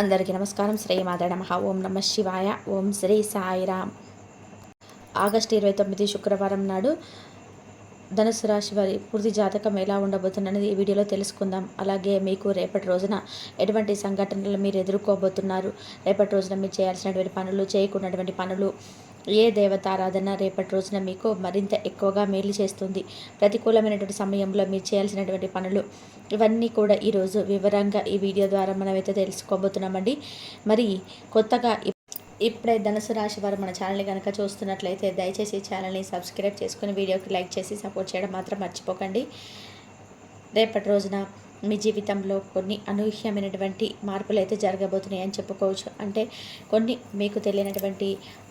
అందరికీ నమస్కారం. శ్రీమాత నమః. ఓం నమ శివాయ. ఓం శ్రీ సాయిరామ్. ఆగస్టు 29 శుక్రవారం నాడు ధనుసు రాశి వారి పూర్తి జాతకం ఎలా ఉండబోతుందనేది ఈ వీడియోలో తెలుసుకుందాం. అలాగే మీకు రేపటి రోజున ఎటువంటి సంఘటనలు మీరు ఎదుర్కోబోతున్నారు, రేపటి రోజున మీరు చేయాల్సినటువంటి పనులు, చేయకున్నటువంటి పనులు, ఏ దేవతారాధన రేపటి రోజున మీకు మరింత ఎక్కువగా మేలు చేస్తుంది, ప్రతికూలమైనటువంటి సమయంలో మీరు చేయాల్సినటువంటి పనులు, ఇవన్నీ కూడా ఈరోజు వివరంగా ఈ వీడియో ద్వారా మనమైతే తెలుసుకోబోతున్నామండి. మరి కొత్తగా ఇప్పుడే ధనుసు రాశి వారు మన ఛానల్ని కనుక చూస్తున్నట్లయితే దయచేసి ఛానల్ని సబ్స్క్రైబ్ చేసుకుని వీడియోకి లైక్ చేసి సపోర్ట్ చేయడం మాత్రం మర్చిపోకండి. రేపటి రోజున మీ జీవితంలో కొన్ని అనూహ్యమైనటువంటి మార్పులు అయితే జరగబోతున్నాయని చెప్పుకోవచ్చు. అంటే కొన్ని మీకు తెలియనటువంటి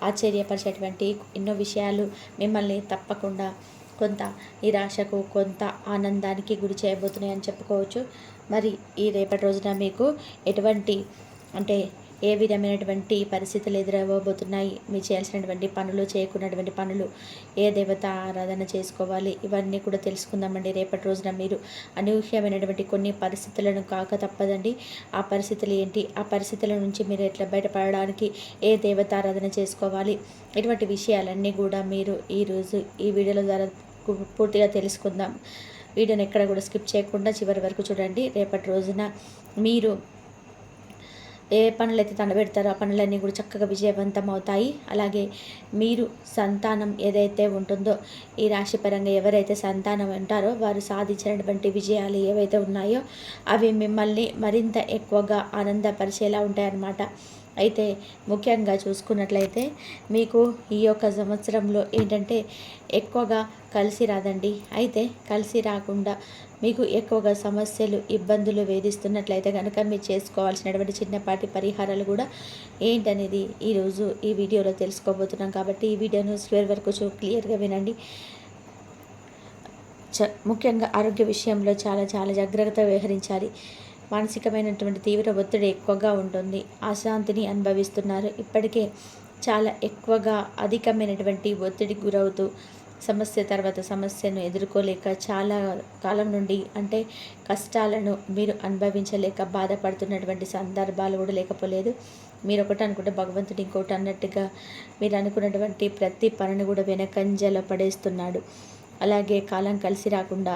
ఆశ్చర్యపరిచేటువంటి ఎన్నో విషయాలు మిమ్మల్ని తప్పకుండా కొంత నిరాశకు, కొంత ఆనందానికి గురి చేయబోతున్నాయని చెప్పుకోవచ్చు. మరి ఈ రేపటి రోజున మీకు ఎటువంటి అంటే ఏ విధమైనటువంటి పరిస్థితులు ఎదురవ్వబోతున్నాయి, మీరు చేయాల్సినటువంటి పనులు, చేయకున్నటువంటి పనులు, ఏ దేవత ఆరాధన చేసుకోవాలి, ఇవన్నీ కూడా తెలుసుకుందామండి. రేపటి రోజున మీరు అనూహ్యమైనటువంటి కొన్ని పరిస్థితులను కాక తప్పదండి. ఆ పరిస్థితులు ఏంటి, ఆ పరిస్థితుల నుంచి మీరు ఎట్లా బయటపడడానికి ఏ దేవతారాధన చేసుకోవాలి, ఇటువంటి విషయాలన్నీ కూడా మీరు ఈరోజు ఈ వీడియోల ద్వారా పూర్తిగా తెలుసుకుందాం. వీడియోని ఎక్కడ కూడా స్కిప్ చేయకుండా చివరి వరకు చూడండి. రేపటి రోజున మీరు ఏ పనులైతే తనబెడతారో ఆ పనులన్నీ కూడా చక్కగా విజయవంతం అవుతాయి. అలాగే మీరు సంతానం ఏదైతే ఉంటుందో, ఈ రాశి పరంగా ఎవరైతే సంతానం ఉంటారో వారు సాధించినటువంటి విజయాలు ఏవైతే ఉన్నాయో అవి మిమ్మల్ని మరింత ఎక్కువగా ఆనందపరిచేలా ఉంటాయన్నమాట. అయితే ముఖ్యంగా చూసుకున్నట్లయితే మీకు ఈ యొక్క సంవత్సరంలో ఏంటంటే ఎక్కువగా కలిసి రాదండి. అయితే కలిసి రాకుండా మీకు ఎక్కువగా సమస్యలు, ఇబ్బందులు వేధిస్తున్నట్లయితే కనుక మీరు చేసుకోవాల్సినటువంటి చిన్నపాటి పరిహారాలు కూడా ఏంటనేది ఈరోజు ఈ వీడియోలో తెలుసుకోబోతున్నాం. కాబట్టి ఈ వీడియోను చివరి వరకు క్లియర్గా వినండి. ముఖ్యంగా ఆరోగ్య విషయంలో చాలా చాలా జాగ్రత్తగా వ్యవహరించాలి. మానసికమైనటువంటి తీవ్ర ఒత్తిడి ఎక్కువగా ఉంటుంది, అశాంతిని అనుభవిస్తున్నారు. ఇప్పటికే చాలా ఎక్కువగా అధికమైనటువంటి ఒత్తిడికి గురవుతూ సమస్య తర్వాత సమస్యను ఎదుర్కోలేక చాలా కాలం నుండి అంటే కష్టాలను మీరు అనుభవించలేక బాధపడుతున్నటువంటి సందర్భాలు కూడా లేకపోలేదు. మీరు ఒకటి అనుకుంటే భగవంతుడు ఇంకోటి అన్నట్టుగా మీరు అనుకున్నటువంటి ప్రతి పనిని కూడా వెనకంజలో పడేస్తున్నాడు. అలాగే కాలం కలిసి రాకుండా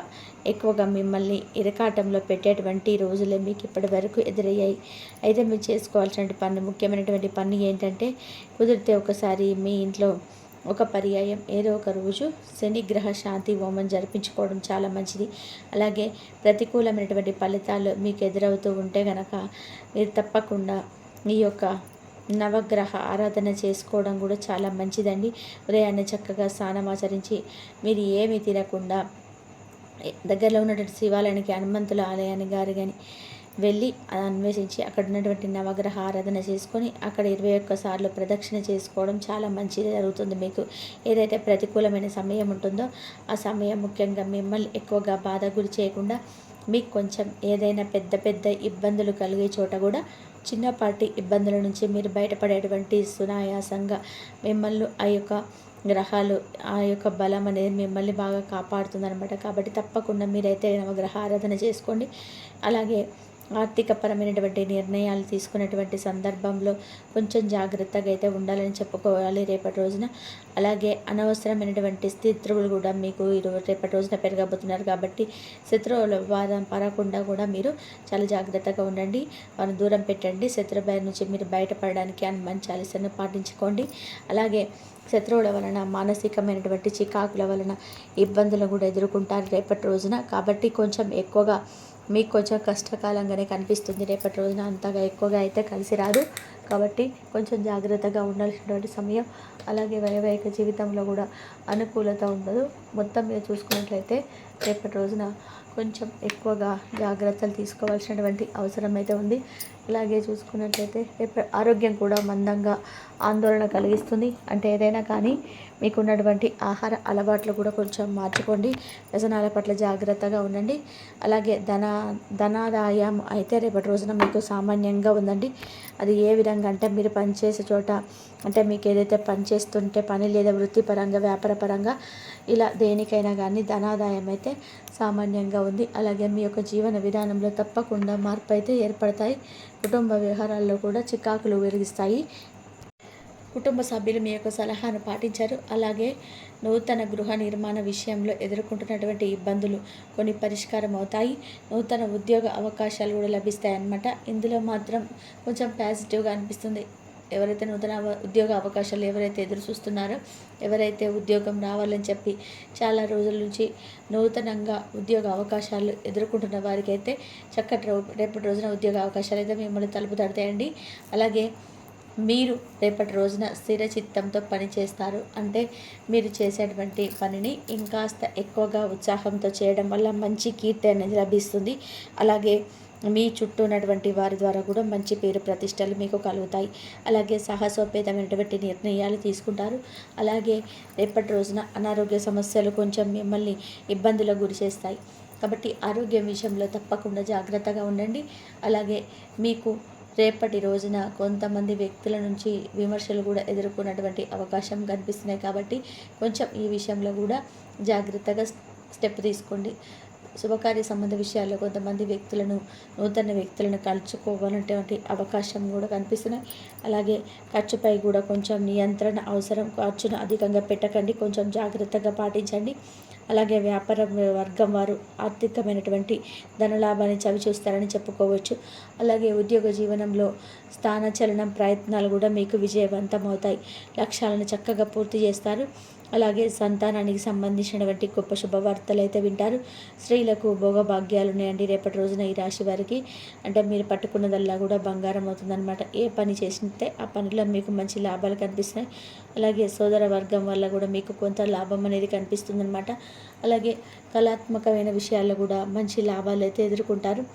ఎక్కువగా మిమ్మల్ని ఇరకాటంలో పెట్టేటువంటి రోజులే మీకు ఇప్పటి వరకు ఎదురయ్యాయి. అయితే మీరు చేసుకోవాల్సిన పని, ముఖ్యమైనటువంటి పని ఏంటంటే కుదిరితే ఒకసారి మీ ఇంట్లో ఒక పర్యాయం ఏదో ఒక రోజు శనిగ్రహ శాంతి హోమం జరిపించుకోవడం చాలా మంచిది. అలాగే ప్రతికూలమైనటువంటి ఫలితాలు మీకు ఎదురవుతూ ఉంటే కనుక మీరు తప్పకుండా ఈ యొక్క నవగ్రహ ఆరాధన చేసుకోవడం కూడా చాలా మంచిదండి. ఉదయాన్నే చక్కగా స్నానం ఆచరించి మీరు ఏమీ తినకుండా దగ్గరలో ఉన్నటువంటి శివాలయానికి, హనుమంతుల ఆలయాన్ని కానీ వెళ్ళి అన్వేషించి అక్కడ ఉన్నటువంటి నవగ్రహ ఆరాధన చేసుకొని అక్కడ 21 సార్లు ప్రదక్షిణ చేసుకోవడం చాలా మంచిది జరుగుతుంది. మీకు ఏదైతే ప్రతికూలమైన సమయం ఉంటుందో ఆ సమయం ముఖ్యంగా మిమ్మల్ని ఎక్కువగా బాధ గురి చేయకుండా మీకు కొంచెం ఏదైనా పెద్ద పెద్ద ఇబ్బందులు కలిగే చోట కూడా చిన్నపాటి ఇబ్బందుల నుంచి మీరు బయటపడేటువంటి సునాయాసంగా మిమ్మల్ని ఆ యొక్క గ్రహాలు, ఆ యొక్క బలం అనేది మిమ్మల్ని బాగా కాపాడుతుందన్నమాట. కాబట్టి తప్పకుండా మీరైతే నవగ్రహ ఆరాధన చేసుకోండి. అలాగే ఆర్థికపరమైనటువంటి నిర్ణయాలు తీసుకునేటువంటి సందర్భంలో కొంచెం జాగ్రత్తగా అయితే ఉండాలని చెప్పుకోవాలి రేపటి రోజున. అలాగే అనవసరమైనటువంటి శత్రువులు కూడా మీకు రేపటి రోజున పెరగబోతున్నారు. కాబట్టి శత్రువుల వాదం పడకుండా కూడా మీరు చాలా జాగ్రత్తగా ఉండండి, వారిని దూరం పెట్టండి. శత్రు భయం నుంచి మీరు బయటపడడానికి హనుమాన్ చాలీసాను పాటించుకోండి. అలాగే శత్రువుల వలన మానసికమైనటువంటి చికాకుల వలన ఇబ్బందులు కూడా ఎదుర్కొంటారు రేపటి రోజున. కాబట్టి కొంచెం ఎక్కువగా మీకు కొంచెం కష్టకాలంగానే కనిపిస్తుంది. రేపటి రోజున అంతగా ఎక్కువగా అయితే కలిసి రాదు. కాబట్టి కొంచెం జాగ్రత్తగా ఉండాల్సినటువంటి సమయం. అలాగే వైవాహిక జీవితంలో కూడా అనుకూలత ఉండదు. మొత్తం మీద చూసుకున్నట్లయితే రేపటి రోజున కొంచెం ఎక్కువగా జాగ్రత్తలు తీసుకోవాల్సినటువంటి అవసరం అయితే ఉంది. అలాగే చూసుకున్నట్లయితే రేపు ఆరోగ్యం కూడా మందంగా ఆందోళన కలిగిస్తుంది. అంటే ఏదైనా కానీ మీకున్నటువంటి ఆహార అలవాట్లు కూడా కొంచెం మార్చుకోండి. వ్యసనాల పట్ల జాగ్రత్తగా ఉండండి. అలాగే ధనాదాయం అయితే రేపటి రోజున మీకు సామాన్యంగా ఉందండి. అది ఏ విధంగా అంటే మీరు పనిచేసే చోట, అంటే మీకు ఏదైతే పని చేస్తుంటే పని లేదా వృత్తిపరంగా, వ్యాపారపరంగా ఇలా దేనికైనా కానీ ధనాదాయం అయితే సామాన్యంగా ఉంది. అలాగే మీ యొక్క జీవన విధానంలో తప్పకుండా మార్పు అయితే ఏర్పడతాయి. కుటుంబ వ్యవహారాల్లో కూడా చికాకులు వెలిగిస్తాయి. కుటుంబ సభ్యులు మీ యొక్క సలహాను పాటించారు. అలాగే నూతన గృహ నిర్మాణ విషయంలో ఎదుర్కొంటున్నటువంటి ఇబ్బందులు కొన్ని పరిష్కారం అవుతాయి. నూతన ఉద్యోగ అవకాశాలు కూడా లభిస్తాయి అన్నమాట. ఇందులో మాత్రం కొంచెం పాజిటివ్గా అనిపిస్తుంది. ఎవరైతే నూతన ఉద్యోగ అవకాశాలు ఎవరైతే ఎదురు చూస్తున్నారో, ఎవరైతే ఉద్యోగం రావాలని చెప్పి చాలా రోజుల నుంచి నూతనంగా ఉద్యోగ అవకాశాలు ఎదుర్కొంటున్న వారికి అయితే రేపటి రోజున ఉద్యోగ అవకాశాలు అయితే మిమ్మల్ని తలుపు తడతాయండి. అలాగే మీరు రేపటి రోజున స్థిర చిత్తంతో పని చేస్తారు. అంటే మీరు చేసేటువంటి పనిని ఇంకాస్త ఎక్కువగా ఉత్సాహంతో చేయడం వల్ల మంచి కీర్తి అనేది లభిస్తుంది. అలాగే మీ చుట్టూ ఉన్నటువంటి వారి ద్వారా కూడా మంచి పేరు ప్రతిష్టలు మీకు కలుగుతాయి. అలాగే సాహసోపేతమైనటువంటి నిర్ణయాలు తీసుకుంటారు. అలాగే రేపటి రోజున అనారోగ్య సమస్యలు కొంచెం మిమ్మల్ని ఇబ్బందులకు గురి చేస్తాయి. కాబట్టి ఆరోగ్యం విషయంలో తప్పకుండా జాగ్రత్తగా ఉండండి. అలాగే మీకు రేపటి రోజున కొంతమంది వ్యక్తుల నుంచి విమర్శలు కూడా ఎదుర్కొన్నటువంటి అవకాశం కనిపిస్తున్నాయి. కాబట్టి కొంచెం ఈ విషయంలో కూడా జాగ్రత్తగా స్టెప్ తీసుకోండి. శుభకార్య సంబంధ విషయాల్లో కొంతమంది నూతన వ్యక్తులను కలుసుకోవాలనేటువంటి అవకాశం కూడా కనిపిస్తున్నాయి. అలాగే ఖర్చుపై కూడా కొంచెం నియంత్రణ అవసరం. ఖర్చును అధికంగా పెట్టకండి, కొంచెం జాగ్రత్తగా పాటించండి. అలాగే వ్యాపార వర్గం వారు ఆర్థికమైనటువంటి ధనలాభాన్ని చవిచూస్తారని చెప్పుకోవచ్చు. అలాగే ఉద్యోగ జీవనంలో స్థానచలనం ప్రయత్నాలు కూడా మీకు విజయవంతమవుతాయి. లక్ష్యాలను చక్కగా పూర్తి చేస్తారు. అలాగే సంతానానికి సంబంధించినటువంటి గొప్ప శుభవార్తలు అయితే వింటారు. స్త్రీలకు భోగభాగ్యాలు ఉన్నాయండి రేపటి రోజున ఈ రాశి వారికి. అంటే మీరు పట్టుకున్నదల్లా కూడా బంగారం అవుతుందన్నమాట. ఏ పని చేసితే ఆ పనిలో మీకు మంచి లాభాలు కనిపిస్తున్నాయి. అలాగే సోదర వర్గం వల్ల కూడా మీకు కొంత లాభం అనేది కనిపిస్తుందన్నమాట. అలాగే కళాత్మకమైన విషయాల్లో కూడా మంచి లాభాలు అయితే ఎదుర్కొంటారు.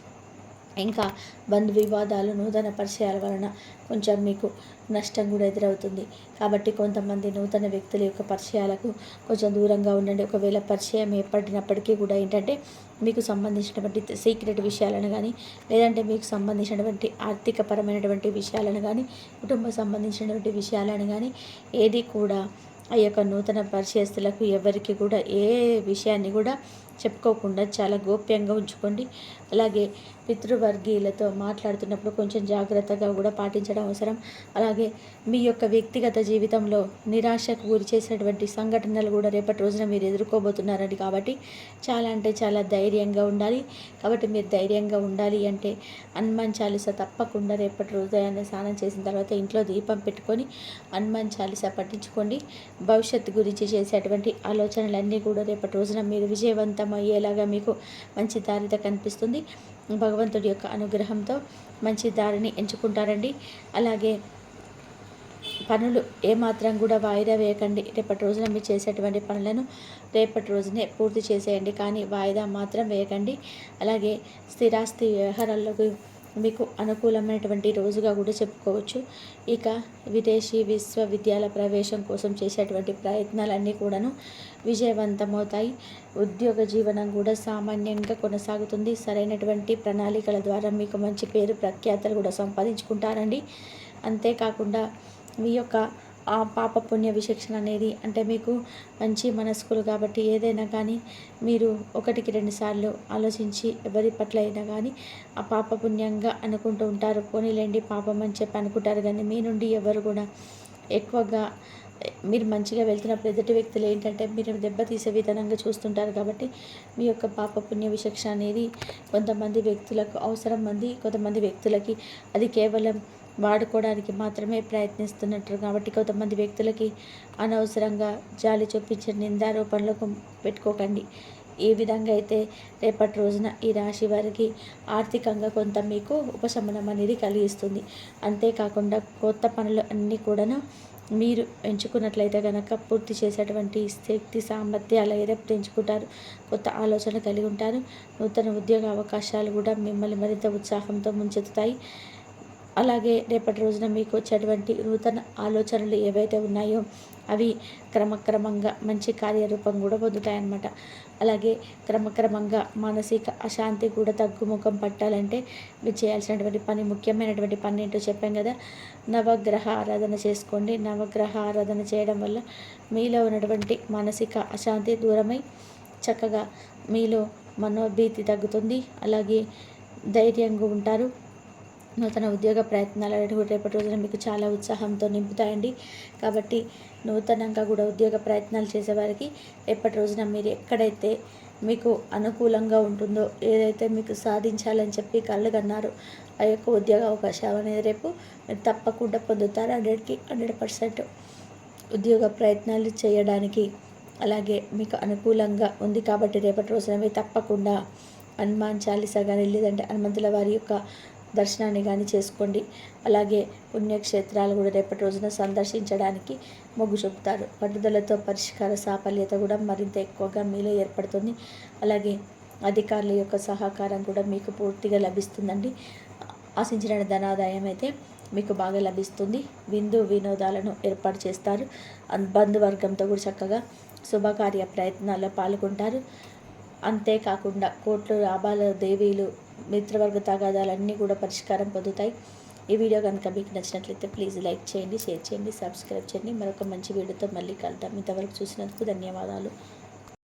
ఇంకా బంధు వివాదాలు, నూతన పరిచయాల వలన కొంచెం మీకు నష్టం కూడా ఎదురవుతుంది. కాబట్టి కొంతమంది నూతన వ్యక్తుల యొక్క పరిచయాలకు కొంచెం దూరంగా ఉండండి. ఒకవేళ పరిచయం ఏర్పడినప్పటికీ కూడా ఏంటంటే మీకు సంబంధించినటువంటి సీక్రెట్ విషయాలను కానీ, లేదంటే మీకు సంబంధించినటువంటి ఆర్థికపరమైనటువంటి విషయాలను కానీ, కుటుంబ సంబంధించినటువంటి విషయాలను కానీ ఏది కూడా ఆ యొక్క నూతన పరిచయస్తులకు ఎవరికి కూడా ఏ విషయాన్ని కూడా చెప్పుకోకుండా చాలా గోప్యంగా ఉంచుకోండి. అలాగే పితృవర్గీయులతో మాట్లాడుతున్నప్పుడు కొంచెం జాగ్రత్తగా కూడా పాటించడం అవసరం. అలాగే మీ యొక్క వ్యక్తిగత జీవితంలో నిరాశకు గురి చేసినటువంటి సంఘటనలు కూడా రేపటి రోజున మీరు ఎదుర్కోబోతున్నారండి. కాబట్టి చాలా అంటే చాలా ధైర్యంగా ఉండాలి. కాబట్టి మీరు ధైర్యంగా ఉండాలి అంటే హనుమాన్ చాలీస తప్పకుండా రేపటి ఉదయాన్నే స్నానం చేసిన తర్వాత ఇంట్లో దీపం పెట్టుకొని హనుమాన్ చాలీస పఠించుకోండి. భవిష్యత్తు గురించి చేసేటువంటి ఆలోచనలన్నీ కూడా రేపటి రోజున మీరు విజయవంతమయ్యేలాగా మీకు మంచి దారిత కనిపిస్తుంది. భగవంతుడి యొక్క అనుగ్రహంతో మంచి దారిని ఎంచుకుంటారండి. అలాగే పనులు ఏమాత్రం కూడా వాయిదా వేయకండి. రేపటి రోజున మీరు చేసేటువంటి పనులను రేపటి రోజునే పూర్తి చేసేయండి, కానీ వాయిదా మాత్రం వేయకండి. అలాగే స్థిరాస్తి వ్యవహారాల్లోకి మీకు అనుకూలమైనటువంటి రోజుగా కూడా చెప్పుకోవచ్చు. ఇక విదేశీ విశ్వవిద్యాలయ ప్రవేశం కోసం చేసేటువంటి ప్రయత్నాలన్నీ కూడాను విజయవంతమవుతాయి. ఉద్యోగ జీవనం కూడా సామాన్యంగా కొనసాగుతుంది. సరైనటువంటి ప్రణాళికల ద్వారా మీకు మంచి పేరు ప్రఖ్యాతలు కూడా సంపాదించుకుంటారండి. అంతేకాకుండా మీ యొక్క ఆ పాపపుణ్య విచక్షణ అనేది, అంటే మీకు మంచి మనస్కులు కాబట్టి ఏదైనా కానీ మీరు 1-2 సార్లు ఆలోచించి ఎవరి పట్ల అయినా కానీ ఆ పాపపుణ్యంగా అనుకుంటూ ఉంటారు. పోనీలేండి పాపం అని చెప్పి అనుకుంటారు, కానీ మీ నుండి ఎవరు కూడా ఎక్కువగా మీరు మంచిగా వెళ్తున్నప్పుడు ఎదుటి వ్యక్తులు ఏంటంటే మీరు దెబ్బతీసే విధానంగా చూస్తుంటారు. కాబట్టి మీ యొక్క పాపపుణ్య విచక్షణ అనేది కొంతమంది వ్యక్తులకు అవసరం ఉంది, కొంతమంది వ్యక్తులకి అది కేవలం వాడుకోవడానికి మాత్రమే ప్రయత్నిస్తున్నట్టు. కాబట్టి కొంతమంది వ్యక్తులకి అనవసరంగా జాలి చూపించే నిందారోపణలకు పెట్టుకోకండి. ఈ విధంగా అయితే రేపటి రోజున ఈ రాశి వారికి ఆర్థికంగా కొంత మీకు ఉపశమనం అనేది కలిగిస్తుంది. అంతేకాకుండా కొత్త పనులు అన్నీ కూడాను మీరు ఎంచుకున్నట్లయితే కనుక పూర్తి చేసేటువంటి శక్తి సామర్థ్యాలు ఏదైతే ఎంచుకుంటారు, కొత్త ఆలోచన కలిగి ఉంటారు. నూతన ఉద్యోగ అవకాశాలు కూడా మిమ్మల్ని మరింత ఉత్సాహంతో ముంచెత్తుతాయి. అలాగే రేపటి రోజున మీకు వచ్చేటువంటి నూతన ఆలోచనలు ఏవైతే ఉన్నాయో అవి క్రమక్రమంగా మంచి కార్యరూపం కూడా పొందుతాయన్నమాట. అలాగే క్రమక్రమంగా మానసిక అశాంతి కూడా తగ్గుముఖం పట్టాలంటే మీరు చేయాల్సినటువంటి పని, ముఖ్యమైనటువంటి పని ఏంటో చెప్పాం కదా, నవగ్రహ ఆరాధన చేసుకోండి. నవగ్రహ ఆరాధన చేయడం వల్ల మీలో ఉన్నటువంటి మానసిక అశాంతి దూరమై చక్కగా మీలో మనోభీతి తగ్గుతుంది. అలాగే ధైర్యంగా ఉంటారు. నూతన ఉద్యోగ ప్రయత్నాలు అనేవి రేపటి రోజున మీకు చాలా ఉత్సాహంతో నింపుతాయండి. కాబట్టి నూతనంగా కూడా ఉద్యోగ ప్రయత్నాలు చేసేవారికి రేపటి రోజున మీరు ఎక్కడైతే మీకు అనుకూలంగా ఉంటుందో, ఏదైతే మీకు సాధించాలని చెప్పి కళ్ళు కన్నారో ఆ యొక్క ఉద్యోగ అవకాశాలు అనేది రేపు మీరు తప్పకుండా పొందుతారు. 100కి 100% ఉద్యోగ ప్రయత్నాలు చేయడానికి అలాగే మీకు అనుకూలంగా ఉంది. కాబట్టి రేపటి రోజున మీరు తప్పకుండా హనుమాన్ చాలీసా కానీ లేదంటే హనుమంతుల వారి యొక్క దర్శనాన్ని కానీ చేసుకోండి. అలాగే పుణ్యక్షేత్రాలు కూడా రేపటి రోజున సందర్శించడానికి మొగ్గు చూపుతారు. పట్టుదలతో పరిష్కార సాఫల్యత కూడా మరింత ఎక్కువగా మీలో ఏర్పడుతుంది. అలాగే అధికారుల యొక్క సహకారం కూడా మీకు పూర్తిగా లభిస్తుందండి. ఆశించిన ధనాదాయం అయితే మీకు బాగా లభిస్తుంది. విందు వినోదాలను ఏర్పాటు చేస్తారు. బంధువర్గంతో కూడా చక్కగా శుభకార్య ప్రయత్నాల్లో పాల్గొంటారు. అంతేకాకుండా కోట్లు లాభాల దేవీలు మిత్రవర్గ తగాదాలన్నీ కూడా పరిష్కారం పొందుతాయి. ఈ వీడియో కనుక మీకు నచ్చినట్లయితే ప్లీజ్ లైక్ చేయండి, షేర్ చేయండి, సబ్స్క్రైబ్ చేయండి. మరొక మంచి వీడియోతో మళ్ళీ కలుద్దాం. ఇంతవరకు చూసినందుకు ధన్యవాదాలు.